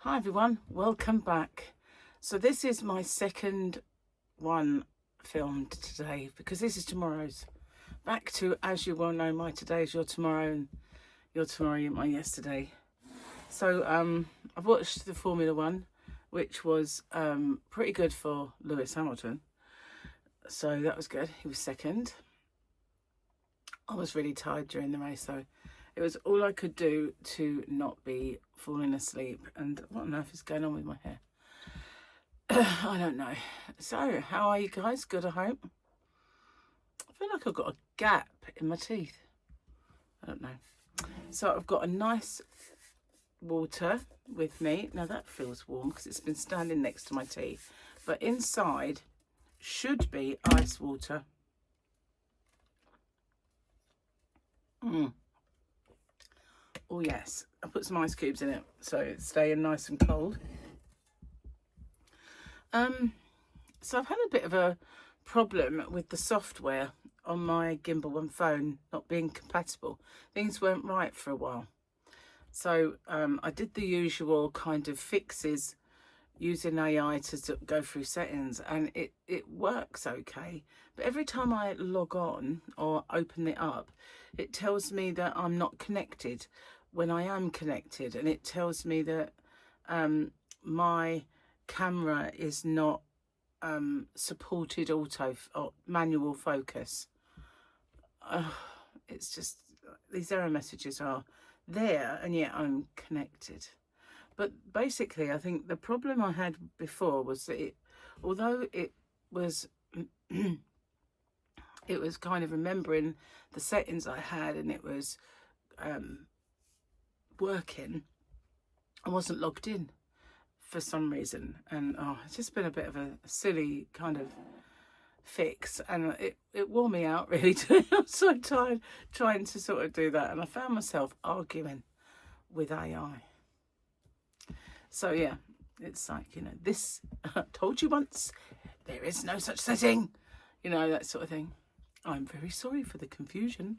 Hi everyone, welcome back. So this is my second one filmed today because this is tomorrow's. Back to, as you well know, my today is your tomorrow and your tomorrow my yesterday. So I've watched the Formula One, which was pretty good for Lewis Hamilton. So that was good. He was second. I was really tired during the race, so it was all I could do to not be falling asleep. And what on earth is going on with my hair? I don't know. So, how are you guys? Good, I hope. I feel like I've got a gap in my teeth. I don't know. So, I've got a nice water with me. Now, that feels warm because it's been standing next to my tea. But inside should be ice water. Oh yes, I put some ice cubes in it so it's staying nice and cold. So I've had a bit of a problem with the software on my gimbal and phone not being compatible. Things weren't right for a while. So I did the usual kind of fixes using AI to go through settings, and it works okay. But every time I log on or open it up, it tells me that I'm not connected when I am connected, and it tells me that my camera is not supported auto or manual focus. It's just, these error messages are there, and yet I'm connected. But basically, I think the problem I had before was that although it was it was kind of remembering the settings I had, and it was working, I wasn't logged in for some reason, and it's just been a bit of a silly kind of fix, and it wore me out really. I'm so tired trying to sort of do that, and I found myself arguing with AI. So yeah, it's like, you know, this told you once, there is no such setting, you know, that sort of thing. I'm very sorry for the confusion.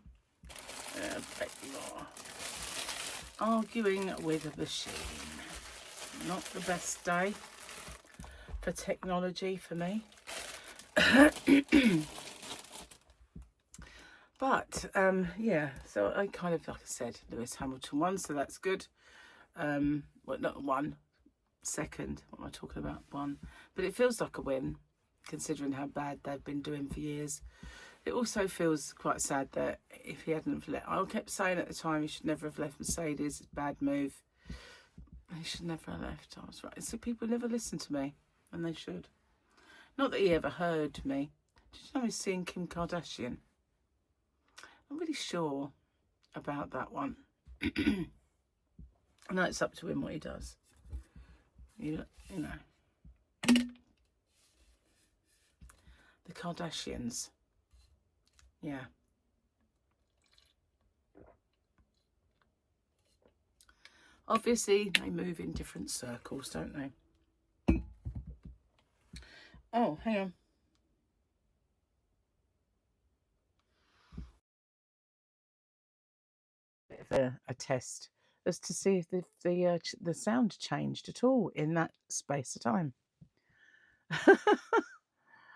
But you're arguing with a machine. Not the best day for technology for me. But yeah, so I kind of, like I said, Lewis Hamilton won, so that's good. Well, not one, second. What am I talking about? One. But it feels like a win, considering how bad they've been doing for years. It also feels quite sad that if he hadn't left, I kept saying at the time he should never have left Mercedes. It's a bad move. He should never have left. I was right. So people never listen to me, and they should. Not that he ever heard me. Did you know he's seeing Kim Kardashian? I'm really sure about that one. I know it's up to him what he does. You know. The Kardashians. Yeah. Obviously, they move in different circles, don't they? Oh, hang on. Bit of a test as to see if the sound changed at all in that space of time.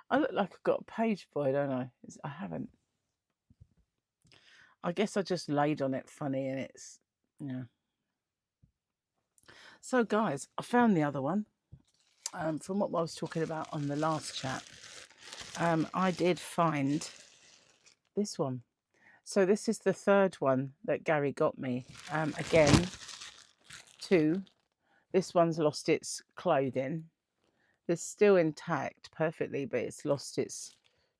I look like I've got a page boy, don't I? I haven't. I guess I just laid on it funny, and it's, yeah. So guys, I found the other one. From what I was talking about on the last chat, I did find this one. So this is the third one that Gary got me. Again, two. This one's lost its clothing. It's still intact perfectly, but it's lost its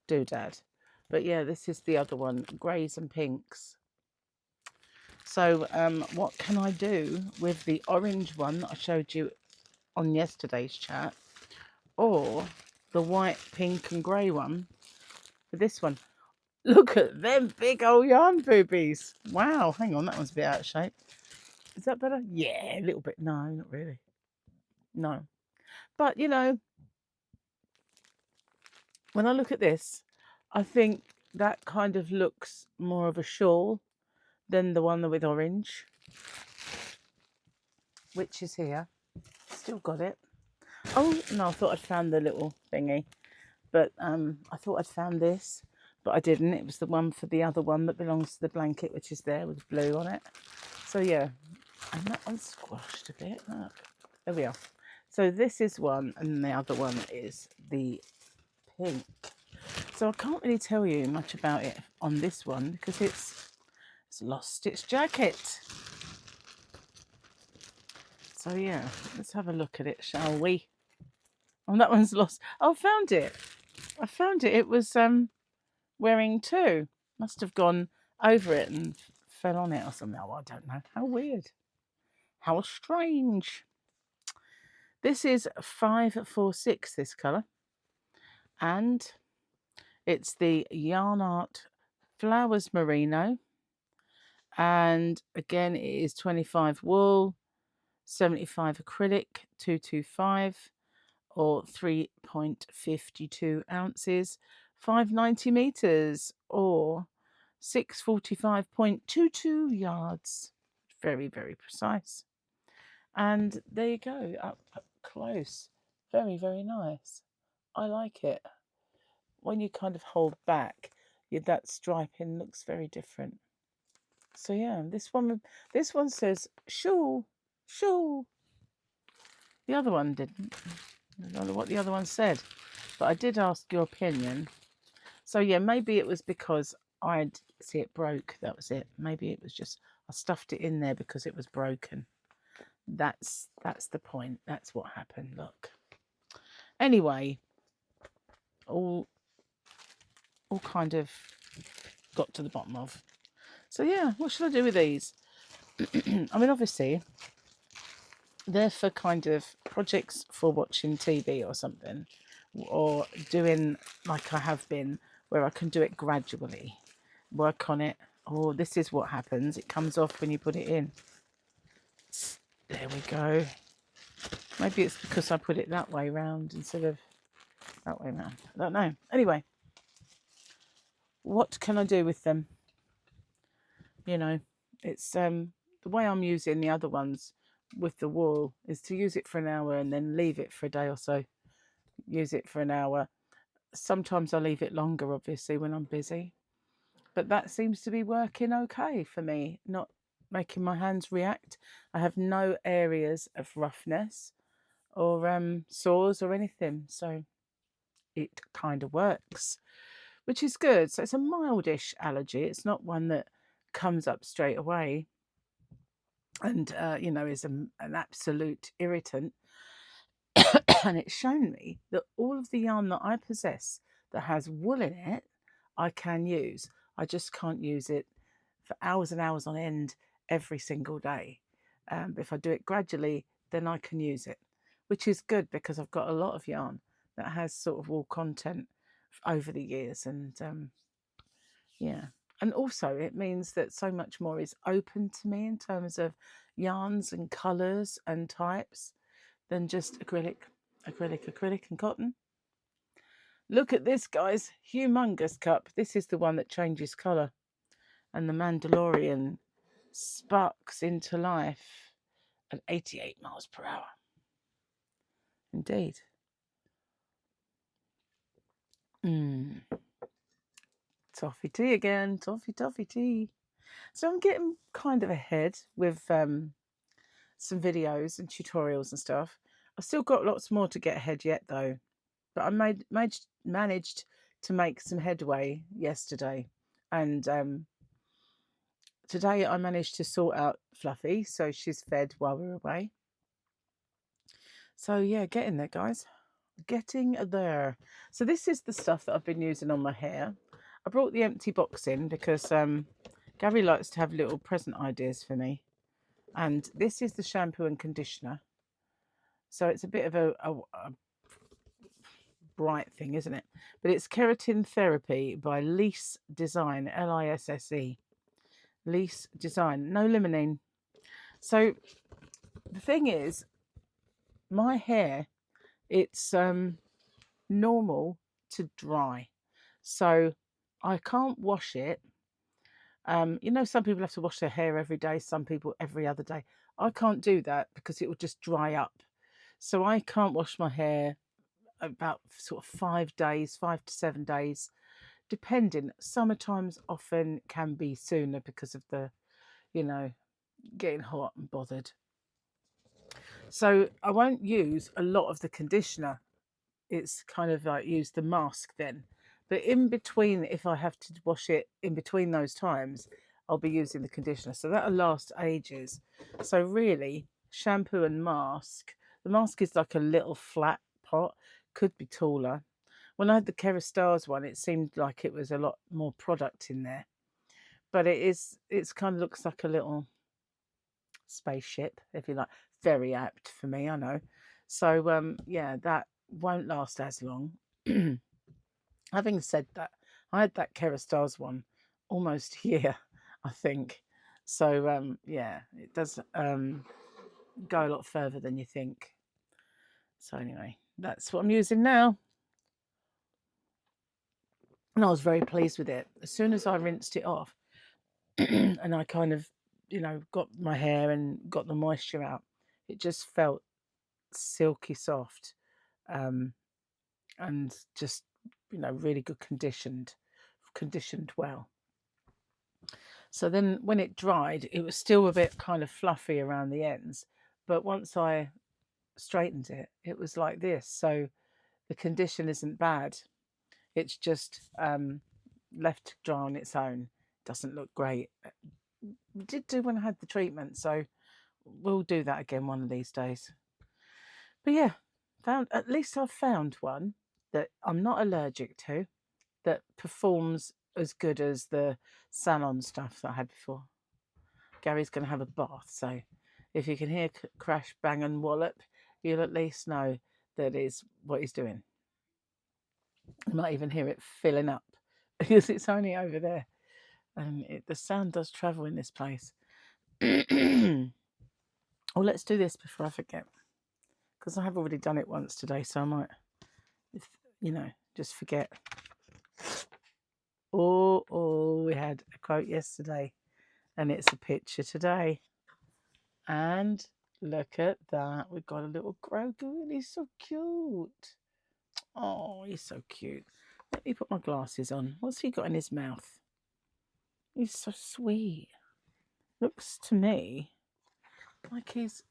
doodad. But yeah, this is the other one, greys and pinks. So what can I do with the orange one that I showed you on yesterday's chat, or the white, pink and grey one for this one? Look at them big old yarn boobies. Wow, hang on, that one's a bit out of shape. Is that better? Yeah, a little bit. No, not really. No. But, you know, when I look at this, I think that kind of looks more of a shawl than the one with orange, which is here. still got it. Oh no, I thought I'd found the little thingy, but I thought I'd found this, but I didn't. It was the one for the other one that belongs to the blanket, which is there with blue on it. So yeah, and that one's squashed a bit. Look, there we are. So this is one, and the other one is the pink. So I can't really tell you much about it on this one because it's lost its jacket. So yeah, let's have a look at it, shall we? Oh, that one's lost. Oh, I found it. I found it. It was wearing two. Must have gone over it and fell on it or something. Oh, I don't know. How weird. How strange. This is 546, this colour. And it's the Yarn Art Flowers Merino. And again, it is 25 wool, 75 acrylic, 225, or 3.52 ounces, 590 meters, or 645.22 yards. Very, very precise. And there you go, up close. Very, very nice. I like it. When you kind of hold back, that striping looks very different. So yeah, this one says shawl, shawl. The other one didn't. I don't know what the other one said, but I did ask your opinion. So yeah, maybe it was because I'd see it broke. That was it. Maybe it was just I stuffed it in there because it was broken. That's the point. That's what happened. Look. Anyway, all kind of got to the bottom of. So yeah, what should I do with these? I mean, obviously, they're for kind of projects for watching TV or something, or doing like I have been, where I can do it gradually, work on it. Oh, this is what happens. It comes off when you put it in. There we go. Maybe it's because I put it that way round instead of that way round. I don't know. Anyway, what can I do with them? You know, it's the way I'm using the other ones with the wool is to use it for an hour and then leave it for a day or so. Use it for an hour. Sometimes I leave it longer, obviously, when I'm busy. But that seems to be working okay for me, not making my hands react. I have no areas of roughness or sores or anything. So it kind of works, which is good. So it's a mildish allergy. It's not one that comes up straight away and, is an absolute irritant. And it's shown me that all of the yarn that I possess that has wool in it, I can use. I just can't use it for hours and hours on end every single day. But if I do it gradually, then I can use it, which is good because I've got a lot of yarn that has sort of wool content over the years. And yeah. And also it means that so much more is open to me in terms of yarns and colours and types than just acrylic, and cotton. Look at this, guys. Humongous cup. This is the one that changes colour. And the Mandalorian sparks into life at 88 miles per hour. Indeed. Toffee tea again. Toffee tea. So I'm getting kind of ahead with some videos and tutorials and stuff. I've still got lots more to get ahead yet, though. But I managed to make some headway yesterday. And today I managed to sort out Fluffy, so she's fed while we're away. So yeah, getting there, guys. Getting there. So this is the stuff that I've been using on my hair. I brought the empty box in because Gary likes to have little present ideas for me. And this is the shampoo and conditioner. So it's a bit of a bright thing, isn't it? But it's Keratin Therapy by Lisse Design, Lisse. Lisse Design, no limonene. So the thing is, my hair, it's normal to dry, so I can't wash it. Some people have to wash their hair every day, some people every other day. I can't do that because it will just dry up. So I can't wash my hair about sort of 5 days, 5 to 7 days, depending. Summertimes often can be sooner because of the, you know, getting hot and bothered. So I won't use a lot of the conditioner. It's kind of like use the mask then. But in between, if I have to wash it in between those times, I'll be using the conditioner. So that'll last ages. So really, shampoo and mask. The mask is like a little flat pot, could be taller. When I had the Kerastars one, it seemed like it was a lot more product in there. But it's kind of looks like a little spaceship, if you like. Very apt for me, I know. So yeah, that won't last as long. Having said that, I had that Kerastars one almost here, I think. So yeah, it does go a lot further than you think. So anyway, that's what I'm using now. And I was very pleased with it. As soon as I rinsed it off and I kind of, got my hair and got the moisture out, it just felt silky soft, and just, really good conditioned well. So then when it dried, it was still a bit kind of fluffy around the ends. But once I straightened it, it was like this. So the condition isn't bad. It's just left to dry on its own. Doesn't look great. We did do when I had the treatment, so we'll do that again one of these days. But yeah, at least I've found one that I'm not allergic to, that performs as good as the salon stuff that I had before. Gary's going to have a bath, so if you can hear crash, bang and wallop, you'll at least know that is what he's doing. You might even hear it filling up because it's only over there, and the sound does travel in this place. Oh, let's do this before I forget, because I have already done it once today, so I might, just forget. Oh, we had a quote yesterday, and it's a picture today. And look at that. We've got a little Grogu, and he's so cute. Oh, he's so cute. Let me put my glasses on. What's he got in his mouth? He's so sweet. Looks to me like he's...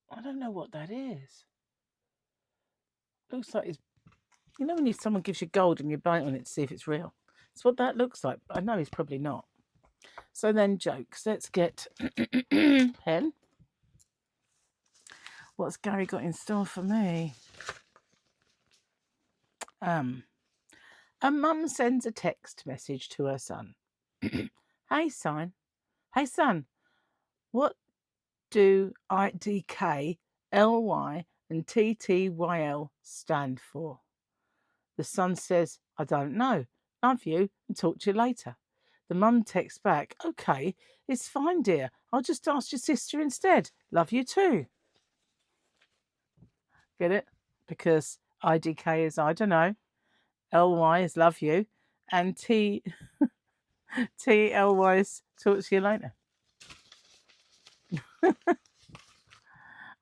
I don't know what that is. Looks like he's... You know when someone gives you gold and you bite on it to see if it's real? That's what that looks like. I know he's probably not. So then, jokes. Let's get pen. What's Gary got in store for me? A mum sends a text message to her son. Hey son, what do IDK, LY and TTYL stand for? The son says, I don't know. Love you and talk to you later. The mum texts back, okay, it's fine, dear. I'll just ask your sister instead. Love you too. Get it? Because IDK is I don't know. LY is love you. And TLY is talk to you later. I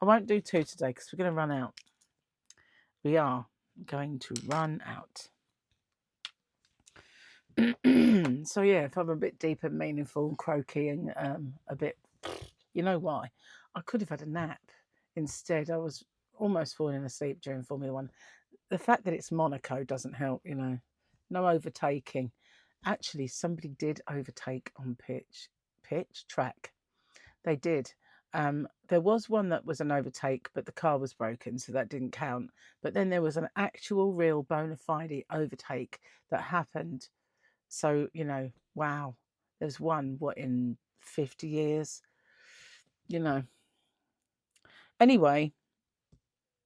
won't do two today because we're going to run out. We are going to run out. So yeah, if I'm a bit deep and meaningful, croaking, a bit, you know why? I could have had a nap. Instead, I was almost falling asleep during Formula One. The fact that it's Monaco doesn't help, No overtaking. Actually, somebody did overtake on track. They did. There was one that was an overtake, but the car was broken, so that didn't count. But then there was an actual, real, bona fide overtake that happened. So, wow. There's one, in 50 years? Anyway,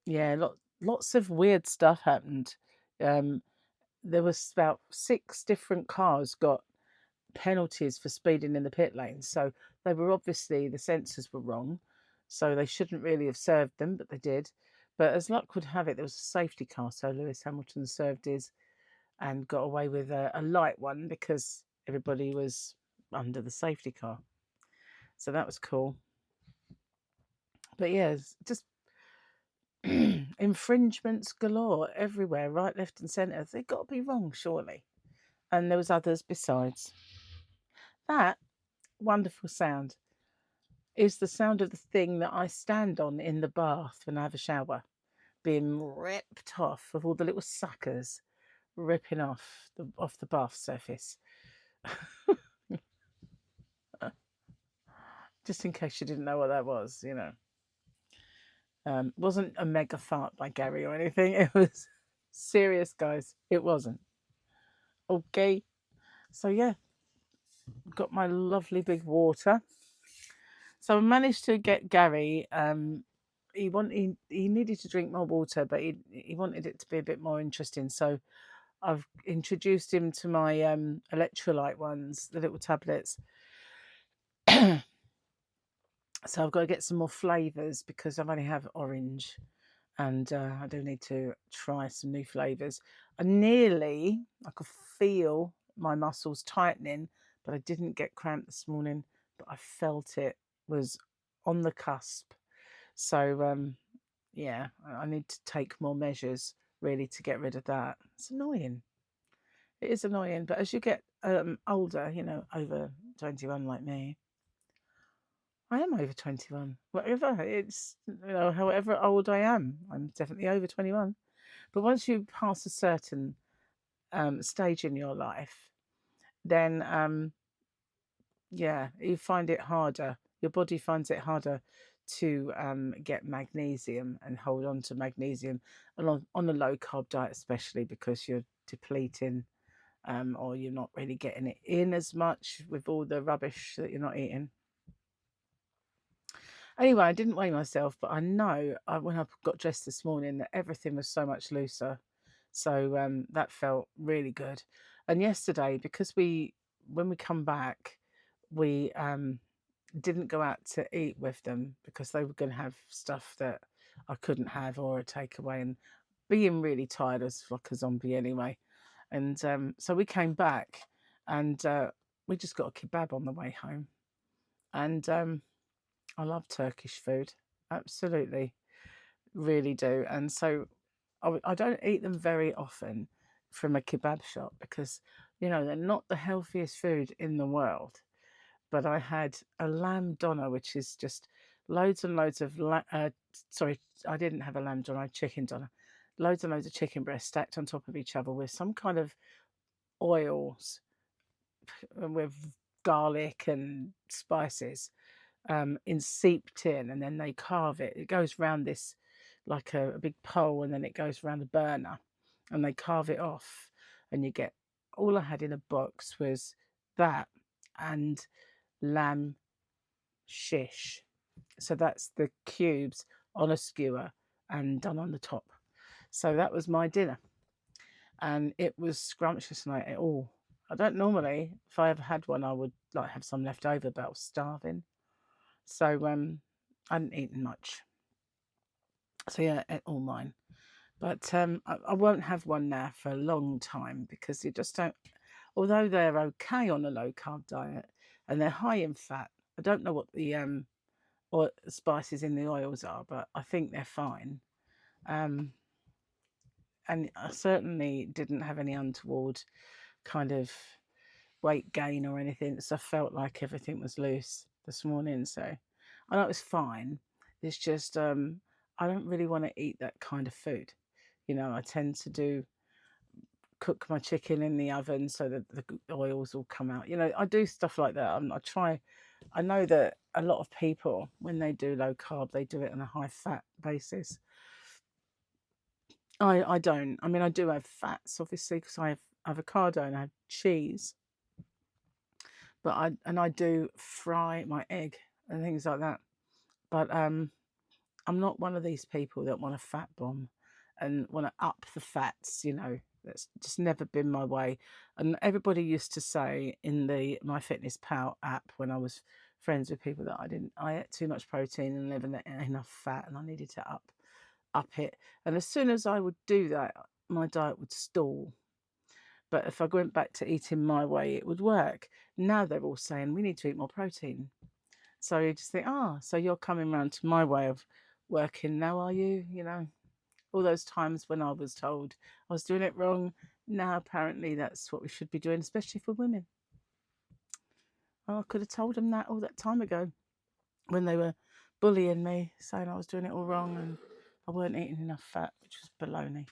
yeah, lots of weird stuff happened. There was about 6 different cars got penalties for speeding in the pit lane. So they were obviously, the sensors were wrong. So they shouldn't really have served them, but they did. But as luck would have it, there was a safety car. So Lewis Hamilton served his and got away with a light one because everybody was under the safety car. So that was cool. But yeah, it's just infringements galore everywhere, right, left, and centre. They've got to be wrong, surely. And there was others besides. That wonderful sound is the sound of the thing that I stand on in the bath when I have a shower, being ripped off of all the little suckers ripping off the bath surface. Just in case you didn't know what that was, you know. Wasn't a mega fart by Gary or anything. It was serious, guys. It wasn't. Okay. So yeah, got my lovely big water. So I managed to get Gary. He needed to drink more water, but he wanted it to be a bit more interesting. So I've introduced him to my electrolyte ones, the little tablets. So I've got to get some more flavours because I've only have orange, and I do need to try some new flavours. I could feel my muscles tightening, but I didn't get cramped this morning, but I felt it was on the cusp. So yeah, I need to take more measures really to get rid of that. It's annoying. It is annoying, but as you get older, you know, over 21 like me, I am over 21. Whatever, it's, you know, however old I am, I'm definitely over 21. But once you pass a certain stage in your life, then yeah, you find it harder. Your body finds it harder to get magnesium and hold on to magnesium on a low carb diet, especially because you're depleting or you're not really getting it in as much with all the rubbish that you're not eating. Anyway, I didn't weigh myself, but I know when I got dressed this morning that everything was so much looser. So that felt really good. And yesterday, because when we come back, we didn't go out to eat with them because they were going to have stuff that I couldn't have or a takeaway, and being really tired as like a zombie anyway. And so we came back and we just got a kebab on the way home. And I love Turkish food, absolutely, really do. And so I don't eat them very often from a kebab shop because, you know, they're not the healthiest food in the world. But I had a lamb doner, which is just loads and loads of, sorry, I didn't have a lamb doner, I had chicken doner. Loads and loads of chicken breasts stacked on top of each other with some kind of oils with garlic and spices in seeped in, and then they carve it. It goes round this like a big pole, and then it goes around a burner, and they carve it off, and you get. All I had in a box was that and lamb shish. So that's the cubes on a skewer and done on the top. So that was my dinner, and it was scrumptious, and I ate it all. I don't normally, if I ever had one, I would like have some left over, but I was starving. So I hadn't eaten much. So yeah, I ate all mine. But I won't have one now for a long time because you just don't. Although they're okay on a low carb diet and they're high in fat, I don't know what the or spices in the oils are, but I think they're fine. And I certainly didn't have any untoward kind of weight gain or anything. So I felt like everything was loose this morning. So I know it was fine. It's just I don't really want to eat that kind of food. You know, I tend to cook my chicken in the oven so that the oils will come out. You know, I do stuff like that. I try. I know that a lot of people, when they do low carb, they do it on a high fat basis. I don't. I mean, I do have fats, obviously, because I have avocado and I have cheese. But I do fry my egg and things like that. But I'm not one of these people that want a fat bomb and want to up the fats. You know, that's just never been my way. And everybody used to say in the MyFitnessPal app when I was friends with people that I ate too much protein and never enough fat, and I needed to up it. And as soon as I would do that, my diet would stall. But if I went back to eating my way, it would work. Now they're all saying we need to eat more protein. So you just think, so you're coming round to my way of working now, are you? You know, all those times when I was told I was doing it wrong. Now apparently that's what we should be doing, especially for women. Well, I could have told them that all that time ago when they were bullying me, saying I was doing it all wrong and I weren't eating enough fat, which was baloney.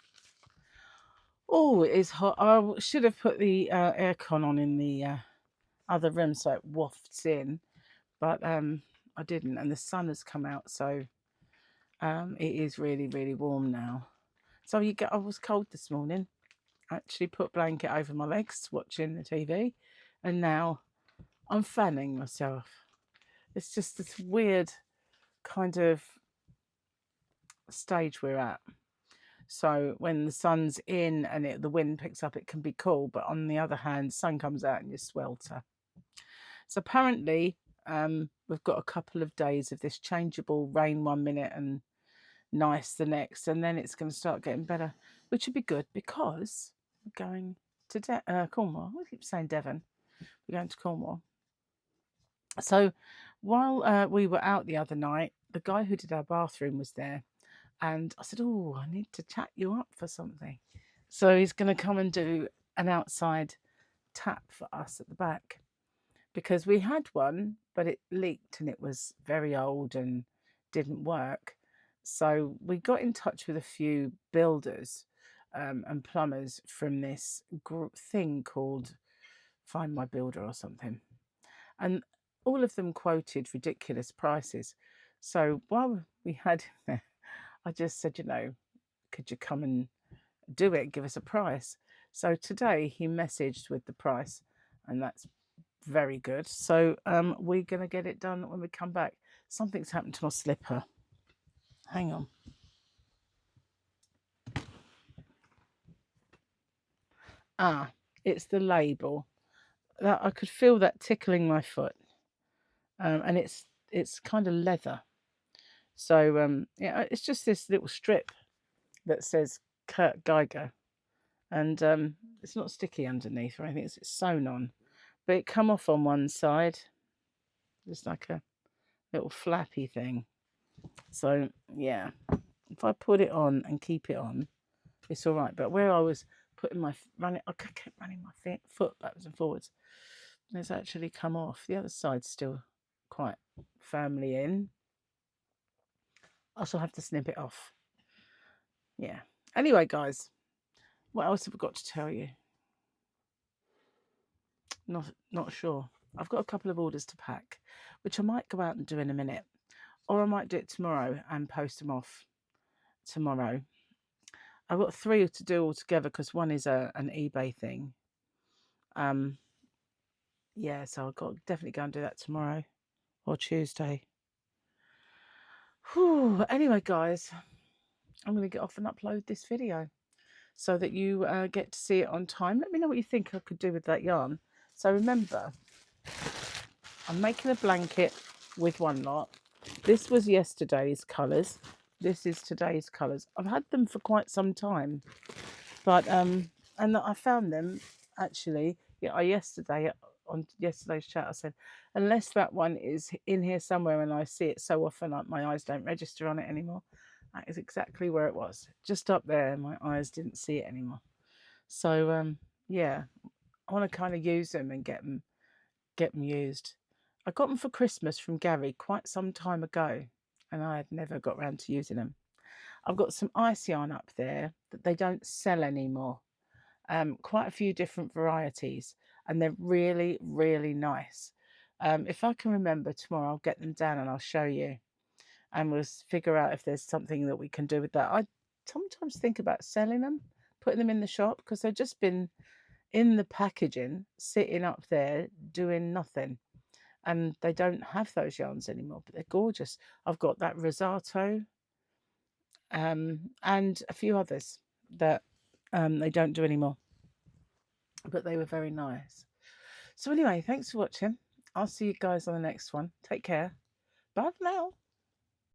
Oh, it is hot. I should have put the aircon on in the other room so it wafts in, but I didn't, and the sun has come out, so it is really, really warm now. So I was cold this morning. I actually put a blanket over my legs watching the TV, and now I'm fanning myself. It's just this weird kind of stage we're at. So when the sun's in and the wind picks up, it can be cool. But on the other hand, sun comes out and you swelter. So apparently we've got a couple of days of this changeable rain 1 minute and nice the next. And then it's going to start getting better, which would be good because we're going to Cornwall. I keep saying Devon. We're going to Cornwall. So while we were out the other night, the guy who did our bathroom was there. And I said, I need to chat you up for something. So he's going to come and do an outside tap for us at the back. Because we had one, but it leaked and it was very old and didn't work. So we got in touch with a few builders and plumbers from this thing called Find My Builder or something. And all of them quoted ridiculous prices. So while we had him there, I just said, could you come and do it, give us a price? So today he messaged with the price, and that's very good. So we're going to get it done when we come back. Something's happened to my slipper. Hang on. It's the label. I could feel that tickling my foot. And it's kind of leather. So it's just this little strip that says Kurt Geiger, and it's not sticky underneath or anything. It's sewn on, but it come off on one side, just like a little flappy thing. So yeah, if I put it on and keep it on, it's all right. But where I was putting I kept running my foot backwards and forwards. It's actually come off. The other side's still quite firmly in. I shall have to snip it off. Yeah. Anyway, guys, what else have I got to tell you? Not sure. I've got a couple of orders to pack, which I might go out and do in a minute, or I might do it tomorrow and post them off tomorrow. I've got 3 to do altogether because one is an eBay thing. Yeah, so I've got to definitely go and do that tomorrow or Tuesday. Whew. Anyway, guys, I'm going to get off and upload this video so that you get to see it on time. Let me know what you think I could do with that yarn. So remember, I'm making a blanket with one lot. This was yesterday's colours. This is today's colours. I've had them for quite some time, but and I found them actually. Yeah, yesterday on yesterday's chat, I said, unless that one is in here somewhere and I see it so often, my eyes don't register on it anymore. That is exactly where it was, just up there. My eyes didn't see it anymore. So yeah, I want to kind of use them and get them used. I got them for Christmas from Gary quite some time ago, and I had never got around to using them. I've got some ice yarn up there that they don't sell anymore. Quite a few different varieties, and they're really, really nice. If I can remember tomorrow, I'll get them down and I'll show you, and we'll figure out if there's something that we can do with that. I sometimes think about selling them, putting them in the shop, because they've just been in the packaging, sitting up there doing nothing. And they don't have those yarns anymore, but they're gorgeous. I've got that Rosato and a few others that they don't do anymore, but they were very nice. So anyway, thanks for watching. I'll see you guys on the next one. Take care. Bye for now.